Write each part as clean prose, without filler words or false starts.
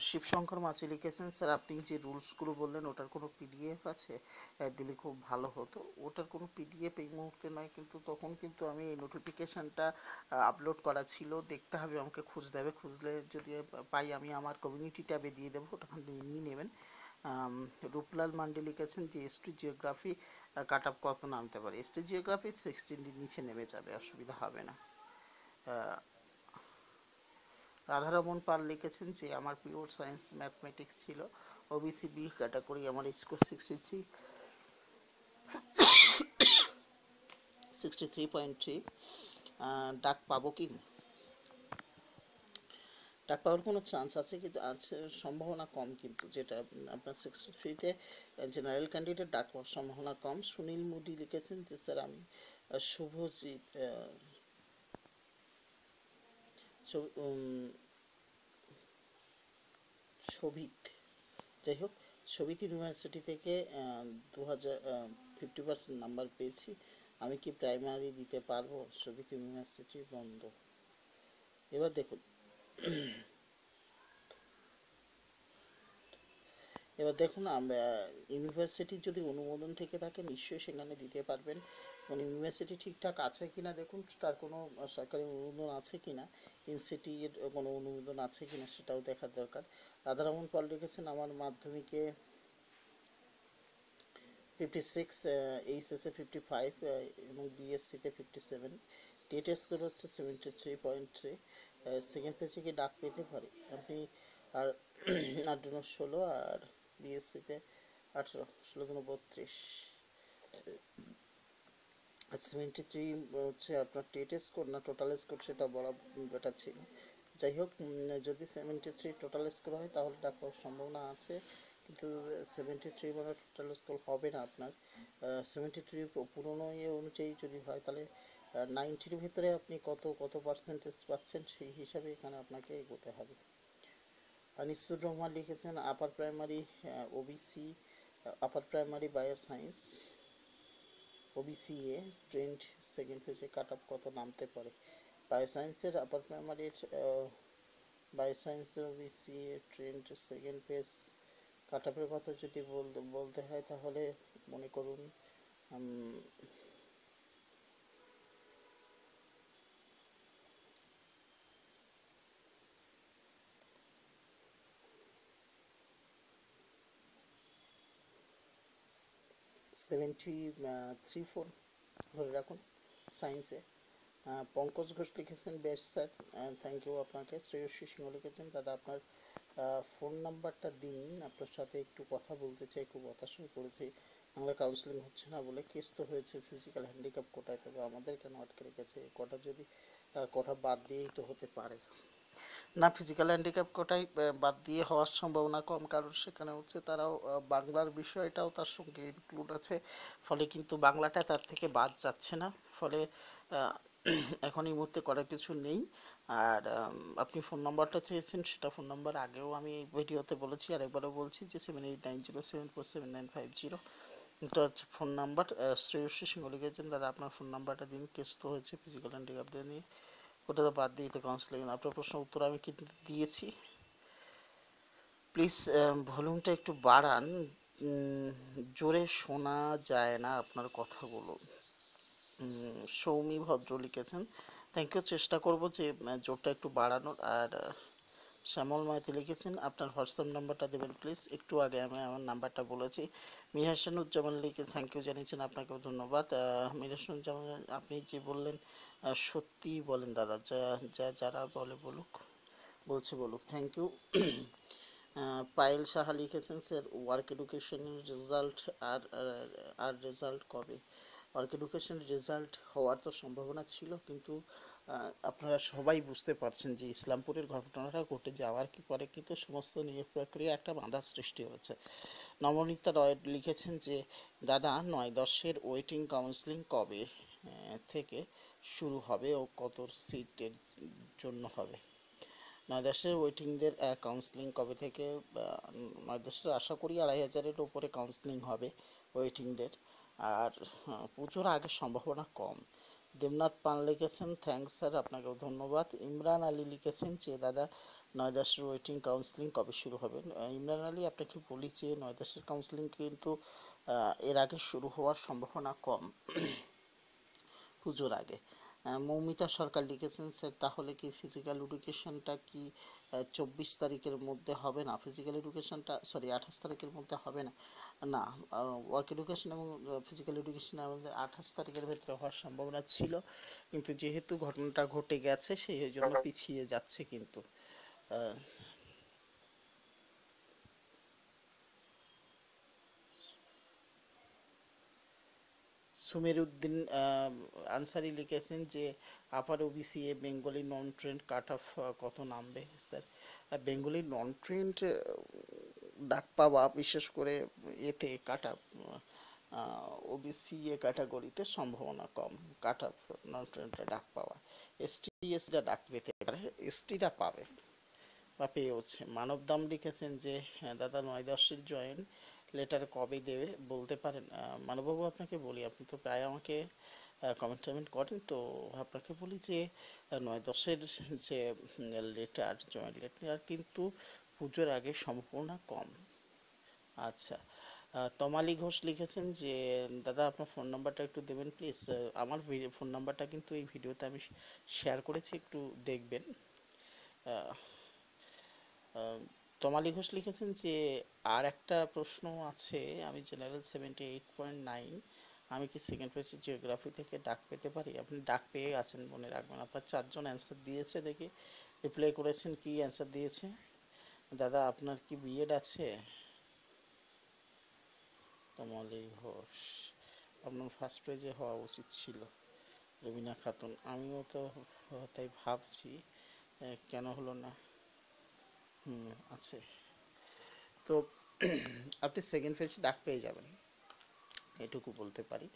শিবশঙ্কর মাঝি লিখেছেন, স্যার আপনি যে রুলসগুলো বললেন ওটার কোনো পিডিএফ আছে? দিলে খুব ভালো হতো। ওটার কোনো পিডিএফ এই মুহূর্তে নয়, কিন্তু তখন কিন্তু আমি এই নোটিফিকেশানটা আপলোড করা ছিল, দেখতে হবে, আমাকে খুঁজতে হবে, খুঁজলে যদি পাই আমি আমার কমিউনিটি ট্যাবে দিয়ে দেবো, ওটা নিয়ে নেবেন। রূপলাল মান্ডি লিখেছেন যে এসটি জিওগ্রাফি কাট অফ কত নামতে পারে? এসটি জিওগ্রাফি 60 নিচে নেমে যাবে, অসুবিধা হবে না। রাধারমন পাল লিখেছেন যে আমার পিওর সায়েন্স ম্যাথমেটিক্স ছিল, ওবিসি বি ক্যাটাগরি, আমার স্কোর 63.3। ডাক পাবো কি? ডাক পাওয়ার কোনো চান্স আছে, কিন্তু আছে, সম্ভাবনা কম, কিন্তু যেটা আপনার 63-তে জেনারেল ক্যান্ডিডেট, ডাক পাওয়ার সম্ভাবনা কম। সুনীল মুডি লিখেছেন যে স্যার আমি শুভজিৎ শোভিত, যাই হোক, শোভিত ইউনিভার্সিটি থেকে 50% নাম্বার পেয়েছি, আমি কি প্রাইমারি দিতে পারবো? শোভিত ইউনিভার্সিটি বন্ধ। এবার দেখুন, ইউনিভার্সিটির যদি অনুমোদন থেকে থাকে নিশ্চয়ই সেখানে দিতে পারবেন। এবং ইউনিভার্সিটি ঠিকঠাক আছে কিনা দেখুন, তার কোনো সরকারি অনুমোদন আছে কিনা, ইনস্টিটিউটের কোনো অনুমোদন আছে কিনা সেটাও দেখার দরকার। রাধারমন পাল লিখেছেন আমার মাধ্যমিকে 56, এইচএসে 55 এবং বিএসসিতে 57, টেট স্কোর হচ্ছে 73.3। সেকেন্ড পেজে কি ডাক পেতে পারি আপনি? আর 8-16 আর বিএসসিতে 18, 16-32, 73 হচ্ছে আপনার টেট স্কোর না টোটাল স্কোর, সেটা বলা বেটার ছিল। যাই হোক, যদি 73 টোটাল স্কোর হয় তাহলে ডাক পাওয়ার সম্ভাবনা আছে, কিন্তু 73 মানে টোটাল স্কোর হবে না আপনার। 73 পুরনো ইয়ে অনুযায়ী যদি হয় তাহলে 90-র ভিতরে আপনি কত পার্সেন্টেজ পাচ্ছেন সেই হিসাবে এখানে আপনাকে এগোতে হবে। আনিসুর রহমান লিখেছেন upper primary OBC, upper primary bioscience OBC A trend second পেজে কাট অফ কত নামতে পারে? বায়োসায়েন্সের আপার প্রাইমারির বায়োসায়েন্সের ওবিসি ট্রেন্ড সেকেন্ড পেজ কাট অফের কথা যদি বলতে হয় তাহলে মনে করুন 73-4 ধরে রাখুন সায়েন্সে। পঙ্কজ ঘোষ লিখেছেন বেস্ট স্যার, থ্যাংক ইউ আপনাকে। শ্রেয়সী সিংহ লিখেছেন দাদা আপনার ফোন নাম্বারটা দিন, আপনার সাথে একটু কথা বলতে চাই, খুব হতাশ হয়ে পড়েছি, বাংলা কাউন্সিলিং হচ্ছে না বলে। কেস তো হয়েছে ফিজিক্যাল হ্যান্ডিক্যাপ কোটায়, তবে আমাদের কেন আটকে রেখেছে? কোটা যদি কোটা বাদ দিয়েই তো হতে পারে না, ফিজিক্যাল হ্যান্ডিক্যাপ কোটাই বাদ দিয়ে হওয়ার সম্ভাবনা কম, কারণ সেখানে হচ্ছে তারাও বাংলার বিষয়টাও তার সঙ্গে ইনক্লুড আছে, ফলে কিন্তু বাংলাটা তার থেকে বাদ যাচ্ছে না, ফলে এখন এই মুহূর্তে করার কিছু নেই। আর আপনি ফোন নাম্বারটা চেয়েছেন, সেটা ফোন নাম্বার আগেও আমি ভিডিওতে বলেছি, আর একবারও বলছি যে 7890747950, এটা হচ্ছে ফোন নাম্বার। শ্রেয়সী সিংহ লিখেছেন দাদা আপনার ফোন নাম্বারটা দিন, কেস তো হয়েছে ফিজিক্যাল হ্যান্ডিক্যাপদের নিয়ে, ওটা তো বাদ দিয়ে তো কাউন্সিলিং। আপনার প্রশ্ন উত্তর আমি কিন্তু দিয়েছি। প্লিজ ভলিউমটা একটু বাড়ান, জোরে শোনা যায় না আপনার কথাগুলো। সৌমি ভদ্র লিখেছেন থ্যাংক ইউ, চেষ্টা করব যে জোরটা একটু বাড়ানোর। আর শ্যামল মাইতি লিখেছেন আপনার হোয়াটসঅ্যাপ নাম্বারটা দেবেন প্লিজ, একটু আগে আমি আমার নাম্বারটা বলেছি। মিহাসানুজ্জামান লিখে থ্যাংক ইউ জানিয়েছেন, আপনাকেও ধন্যবাদ। মিহাসানুজ্জামান আপনি যে বললেন সত্যি বলেন দাদা, যারা বলছে বলুক, থ্যাংক ইউ। পায়েল সাহা লিখেছেন স্যার ওয়ার্ক এডুকেশনের রেজাল্ট আর রেজাল্ট কবে? ওয়ার্ক এডুকেশনের রেজাল্ট হওয়ার তো সম্ভাবনা ছিল, কিন্তু আপনারা সবাই বুঝতে পারছেন যে ইসলামপুরের ঘটনাটা ঘটে যাওয়ার কি পরে কিন্তু সমস্ত নিয়োগ প্রক্রিয়া একটা বাধা সৃষ্টি হয়েছে। নবনীতা রয় লিখেছেন যে দাদা 9-10-এর ওয়েটিং কাউন্সিলিং কবে থেকে শুরু হবে ও কত সিটের জন্য হবে? 9-10-এর ওয়েটিংদের কাউন্সিলিং কবে থেকে? 9-10-এর আশা করি 2500-এর উপরে কাউন্সিলিং হবে ওয়েটিংদের, আর পুজোর আগে সম্ভাবনা কম। দেবনাথ পান লিখেছেন থ্যাঙ্কস স্যার, আপনাকেও ধন্যবাদ। ইমরান আলী লিখেছেন যে দাদা 9-10 ওয়েটিং কাউন্সিলিং কবে শুরু হবে? ইমরান আলী, আপনাকে বলি যে 9-10 কাউন্সিলিং কিন্তু এর আগে শুরু হওয়ার সম্ভাবনা কম, পুজোর আগে। মৌমিতা সরকার লিখেছেন স্যার তাহলে কি ফিজিক্যাল এডুকেশনটা কি 24 তারিখের মধ্যে হবে না? ফিজিক্যাল এডুকেশনটা সরি 28 তারিখের মধ্যে হবে না? না, ওয়ার্ক এডুকেশন এবং ফিজিক্যাল এডুকেশন আমাদের 28 তারিখের ভেতরে হওয়ার সম্ভাবনা ছিল, কিন্তু যেহেতু ঘটনাটা ঘটে গেছে সেই জন্য পিছিয়ে যাচ্ছে কিন্তু। আহ, সুমের উদ্দিন আনসারি লিখেছেন যে আপার ওবিসি এ Bengali non trained cut off কত নামবে স্যার? বেঙ্গলি নন ট্রেন্ড ডাক পাওয়া, বিশেষ করে এতে কাট অফ ওবিসি এ ক্যাটাগরিতে সম্ভাবনা কম কাট অফ নন ট্রেন্ডে ডাক পাওয়া। এসটি এসরা ডাক পেতে পারে, এসটিরা পাবে বা পেয়েওছে। মানব দাম লিখেছেন যে দাদা 9-10-এর জয়েন লেটার কবে দেবে বলতে পারেন? মানববাবু, আপনাকে বলি, আপনি তো প্রায় আমাকে কমেন্ট টমেন্ট করেন, তো আপনাকে বলি যে 9-10-এর যে লেটার, জয়েন্ট লেটার কিন্তু পুজোর আগে সম্ভাবনা কম। আচ্ছা, তমালি ঘোষ লিখেছেন যে দাদা আপনার ফোন নাম্বারটা একটু দেবেন প্লিজ। আমার ফোন নাম্বারটা কিন্তু এই ভিডিওতে আমি শেয়ার করেছি, একটু দেখবেন। আহ, আহ, তমালি ঘোষ লিখেছেন যে আর একটা প্রশ্ন আছে, আমি জেনারেল 78.9, আমি কি সেকেন্ড পেজে জিওগ্রাফি থেকে ডাক পেতে পারি? আপনি ডাক পেয়ে আছেন, মনে রাখবেন। আপনার 4জন অ্যান্সার দিয়েছে, দেখি রিপ্লাই করেছেন, কি অ্যান্সার দিয়েছে? দাদা আপনার কি বিএড আছে? তমালি ঘোষ, আপনার ফার্স্ট পেজে হওয়া উচিত ছিল। রবিনা খাতুন, আমিও তো তাই ভাবছি কেন হলো না। হুম, আছে তো। আপনি সেকেন্ড পেজে ডাক পেয়ে যাবেন, এটুকু বলতে পারি।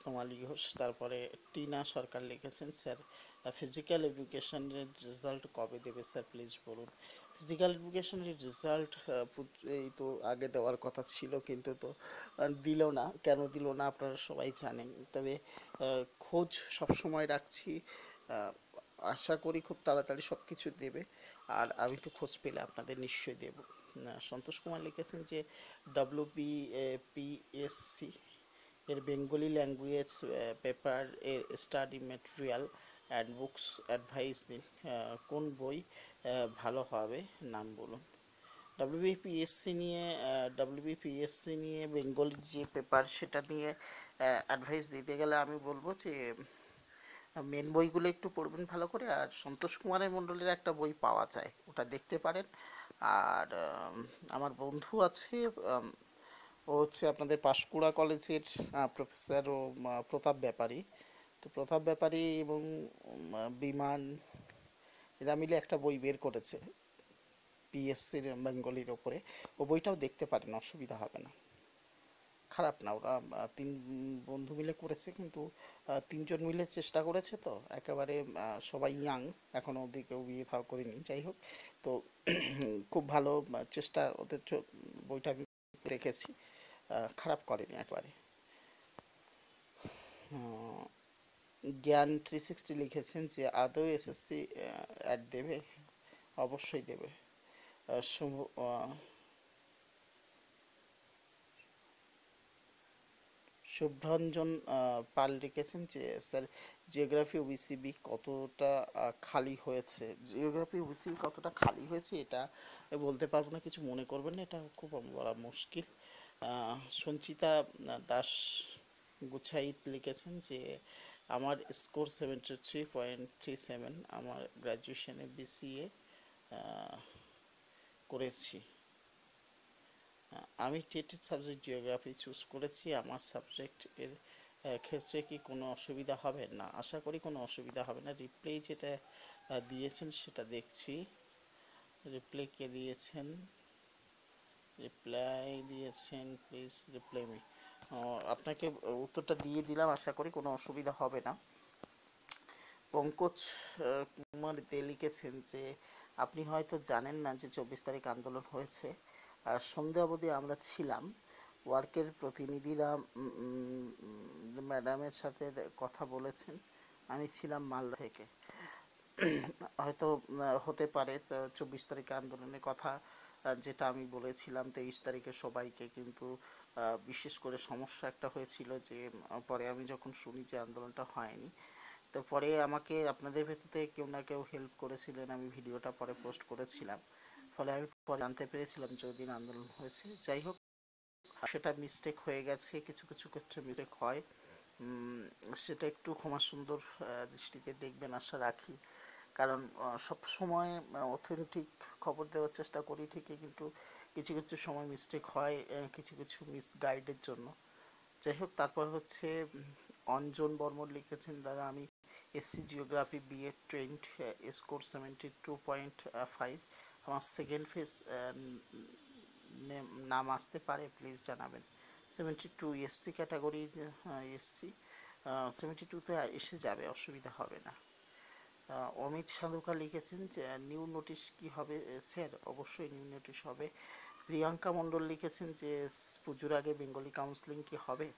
কমালি ঘোষ, তারপরে টিনা সরকার লিখেছেন স্যার ফিজিক্যাল এডুকেশনের রেজাল্ট কবে দেবে স্যার প্লিজ বলুন? ফিজিক্যাল এডুকেশনের রেজাল্ট এই তো আগে দেওয়ার কথা ছিল, কিন্তু তো দিল না। কেন দিল না আপনারা সবাই জানেন, তবে খোঁজ সব সময় রাখছি। আহ, আশা করি খুব তাড়াতাড়ি সব কিছু দেবে, আর আমি তো খোঁজ পেলে আপনাদের নিশ্চয়ই দেব। সন্তোষ কুমার লিখেছেন যে WBPSC এর বেঙ্গলি ল্যাঙ্গুয়েজ পেপার এর study material and books advice দিন, কোন বই ভালো হবে নাম বলুন? ডাব্লিউবিপিএসসি নিয়ে বেঙ্গলির যে পেপার সেটা নিয়ে অ্যাডভাইস দিতে গেলে আমি বলবো যে মেন বইগুলো একটু পড়বেন ভালো করে, আর সন্তোষ কুমারের মণ্ডলের একটা বই পাওয়া যায়, ওটা দেখতে পারেন। আর আমার বন্ধু আছে, ও হচ্ছে আপনাদের পাঁশকুড়া কলেজের প্রফেসর, ও প্রতাপ ব্যাপারী। তো প্রতাপ ব্যাপারী এবং বিমান, এরা মিলে একটা বই বের করেছে পিএসসির বেঙ্গলির ওপরে, ও বইটাও দেখতে পারেন, অসুবিধা হবে না, খারাপ না। ওরা তিন বন্ধু মিলে করেছে, কিন্তু 3জন মিলে চেষ্টা করেছে, তো একেবারে সবাই ইয়াং, এখনো অবধি কেউ বিয়ে থাও করেনি, যাই হোক। তো খুব ভালো চেষ্টা ওদের, বইটা আমি দেখেছি, খারাপ করেনি একবারে। জ্ঞান 360 লিখেছেন যে আদৌ এসএসসি অ্যাড দেবে? অবশ্যই দেবে। শুভ শুভ্রঞ্জন পাল লিখেছেন যে স্যার জিওগ্রাফি ওবিসিবি কতটা খালি হয়েছে? জিওগ্রাফি ওবিসিবি কতটা খালি হয়েছে এটা বলতে পারবো না, কিছু মনে করবেন না, এটা খুব বলা মুশকিল। সঞ্চিতা দাস গুছাইত লিখেছেন যে আমার স্কোর 73.37, আমার গ্র্যাজুয়েশনে বিসিএ করেছি। আমি টেটের সাবজেক্ট জিওগ্রাফি চুজ করেছি, আমার সাবজেক্ট এর ক্ষেত্রে কি কোনো অসুবিধা হবে? না, আশা করি কোনো অসুবিধা হবে না। রিপ্লাই যেটা দিয়েছেন সেটা দেখছি, রিপ্লাই কে দিয়েছেন? রিপ্লাই দিয়েছেন, প্লিজ রিপ্লাই মি। আপনাকে উত্তরটা দিয়ে দিলাম, আশা করি কোনো অসুবিধা হবে না। পঙ্কজ কুমার দে লিখেছেন যে আপনি হয়তো জানেন না যে 24 তারিখ আন্দোলন হয়েছে, আর সন্ধ্যা অবধি আমরা ছিলাম। ওয়ার্কের প্রতিনিধিরা ম্যাডামের সাথে কথা বলেছেন, আমি ছিলাম মালদা থেকে। হয়তো হতে পারে 24 তারিখে আন্দোলনের কথা যেটা আমি বলেছিলাম, 23 তারিখে সবাইকে কিন্তু বিশেষ করে সমস্যা একটা হয়েছিল যে পরে আমি যখন শুনি যে আন্দোলনটা হয়নি, তো পরে আমাকে আপনাদের ভেতর থেকে কেউ না কেউ হেল্প করেছিলেন, আমি ভিডিওটা পরে পোস্ট করেছিলাম, ফলে আমি পরে জানতে পেরেছিলাম যে ওই দিন আন্দোলন হয়েছে। যাই হোক, সেটা মিস্টেক হয়ে গেছে, কিছু কিছু ক্ষেত্রে মিস্টেক হয়, সেটা একটু ক্ষমা সুন্দর দৃষ্টিতে দেখবেন আশা রাখি। কারণ সব সময় অথেন্টিক খবর দেওয়ার চেষ্টা করি ঠিকই, কিন্তু কিছু কিছু সময় মিস্টেক হয় কিছু কিছু মিসগাইডের জন্য। যাই হোক, তারপর হচ্ছে অঞ্জন বর্মন লিখেছেন, দাদা আমি SC geography BA trend, score 72.5, আমার সেকেন্ড ফেজ নাম আসতে পারে, প্লিজ জানাবেন। 72 এসসি ক্যাটাগরি, এসসি 72তে এসে যাবে, অসুবিধা হবে না। অমিত সাধুকা লিখেছেন যে নিউ নোটিশ কি হবে স্যার? অবশ্যই নিউ নোটিশ হবে। প্রিয়াঙ্কা মণ্ডল লিখেছেন যে পুজোর আগে বেঙ্গলি কাউন্সিলিং কি হবে?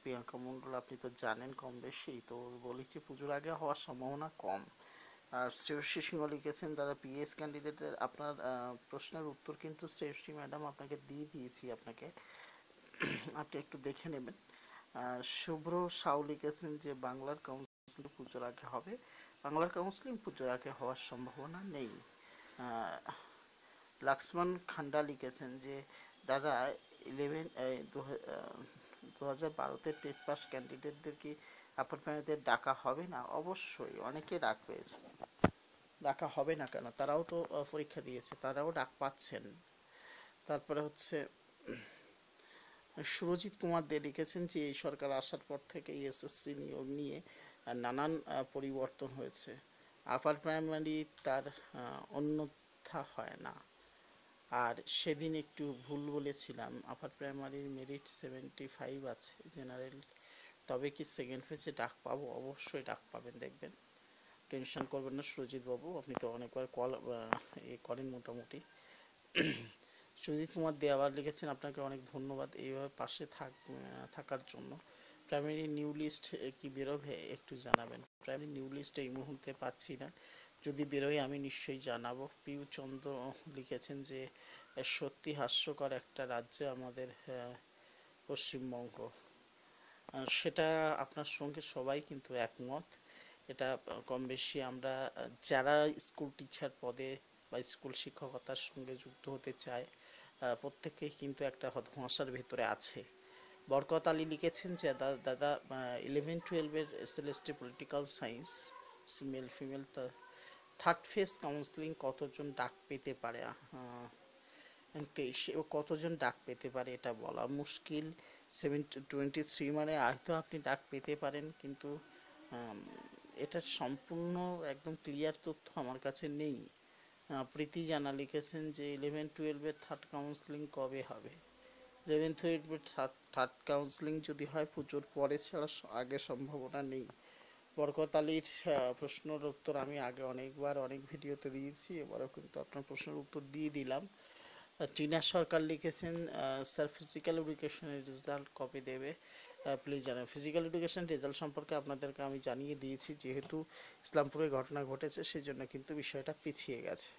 প্রিয়াঙ্কা মণ্ডল, আপনি তো জানেন কম বেশি, তো বলেছি পুজোর আগে হওয়ার সম্ভাবনা কম। আর শ্রেয়সী সিংহ লিখেছেন, দাদা পিএস ক্যান্ডিডেটের আপনার প্রশ্নের উত্তর কিন্তু শ্রেয়সী ম্যাডাম আপনাকে দিয়ে দিয়েছি, আপনাকে আপনি একটু দেখে নেবেন। শুভ্র সাউ লিখেছেন যে বাংলার কাউন্সিলিং পুজোর আগে হবে। বাংলার কাউন্সিলিং পুজোর আগে হওয়ার সম্ভাবনা নেই। লক্ষ্মণ খান্ডা লিখেছেন যে দাদা 2012-তে টেট পাস ক্যান্ডিডেটদের কি অ্যাপার্টমেন্টে ডাকা হবে না? অবশ্যই, অনেকে ডাক পেয়েছে, ডাকা হবে না কেন? তারাও তো পরীক্ষা দিয়েছে, তারাও ডাক পাচ্ছেন। তারপরে হচ্ছে সুরজিৎ কুমার দে লিখেছেন যে এই সরকার আসার পর থেকে এসএসসি নিয়োগ নিয়ে নানান পরিবর্তন হয়েছে, আপার প্রাইমারি তার অন্যথা হয় না। আর সেদিন একটু ভুল বলেছিলাম, আপার প্রাইমারির মেরিট 75 আছে জেনারেল। তবে কি সেকেন্ড ফেজে ডাক পাবো? অবশ্যই ডাক পাবেন, দেখবেন, টেনশন করবেন না সুরজিৎ বাবু, আপনি তো অনেকবার কল করেন মোটামুটি। সুজিত কুমার দে আবার লিখেছেন, আপনাকে অনেক ধন্যবাদ এইভাবে পাশে থাকার জন্য। প্রাইমারি নিউ লিস্ট কি বেরোবে একটু জানাবেন। প্রাইমারি নিউ লিস্ট এই মুহূর্তে পাচ্ছি না, যদি বেরোয় আমি নিশ্চয়ই জানাবো। পিউ চন্দ্র লিখেছেন যে সত্যি হাস্যকর একটা রাজ্য আমাদের পশ্চিমবঙ্গ। সেটা আপনার সঙ্গে সবাই কিন্তু একমত। এটা কম বেশি আমরা যারা স্কুল টিচার পদে বা স্কুল শিক্ষকতার সঙ্গে যুক্ত হতে চায় প্রত্যেকেই কিন্তু একটা ধোঁয়াশার ভেতরে আছে। বরকত আলী লিখেছেন যে দাদা 11-12-এর SLST political science, male female, third phase counselling কতজন ডাক পেতে পারে? 23 কতজন ডাক পেতে পারে এটা বলা মুশকিল। 23 মানে হয়তো আপনি ডাক পেতে পারেন, কিন্তু এটার সম্পূর্ণ একদম ক্লিয়ার তথ্য আমার কাছে নেই। প্রীতি জানা লিখেছেন যে 11-12-এর থার্ড কাউন্সিলিং কবে হবে? 11-12-এর থার্ড কাউন্সিলিং যদি হয় পুজোর পরে ছাড়া আগে সম্ভাবনা নেই। বরকত আলীর প্রশ্নের উত্তর আমি আগে অনেকবার অনেক ভিডিওতে দিয়েছি, এবারও কিন্তু আপনার প্রশ্নের উত্তর দিয়ে দিলাম। টিনা সরকার লিখেছেন, স্যার ফিজিক্যাল এডুকেশনের রেজাল্ট কবে দেবে? প্লিজ জানান। ফিজিক্যাল এডুকেশন রেজাল্ট সম্পর্কে আপনাদেরকে আমি জানিয়ে দিয়েছি, যেহেতু ইসলামপুরে ঘটনা ঘটেছে সেজন্য কিন্তু বিষয়টা পিছিয়ে গেছে।